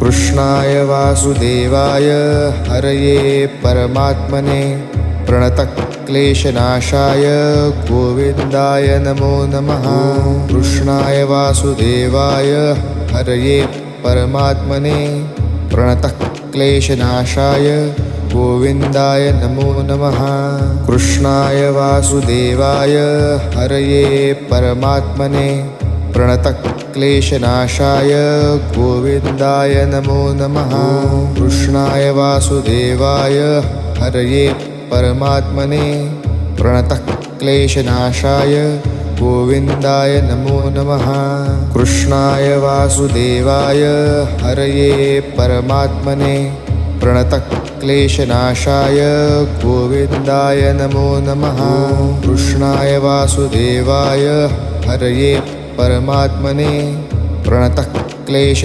कृष्णाय वासुदेवाय हरये परमात्मने प्रणतक्लेशनाशाय गोविन्दाय नमो नमः। कृष्णाय वासुदेवाय हरये परमात्मने प्रणतक्लेशनाशाय गोविन्दाय नमो नमः। कृष्णाय वासुदेवाय हरये परमात्मने प्रणतक्लेशनाशाय गोविन्दाय नमो नमः। कृष्णाय वासुदेवाय हरये परमात्मने प्रणतक्लेशनाशाय गोविन्दाय नमो नमः। कृष्णाय वासुदेवाय हरये परमात्मने प्रणतक्लेशनाशाय गोविन्दाय नमो नमः। कृष्णाय वासुदेवाय हरये परमात्मने प्रणतक्लेश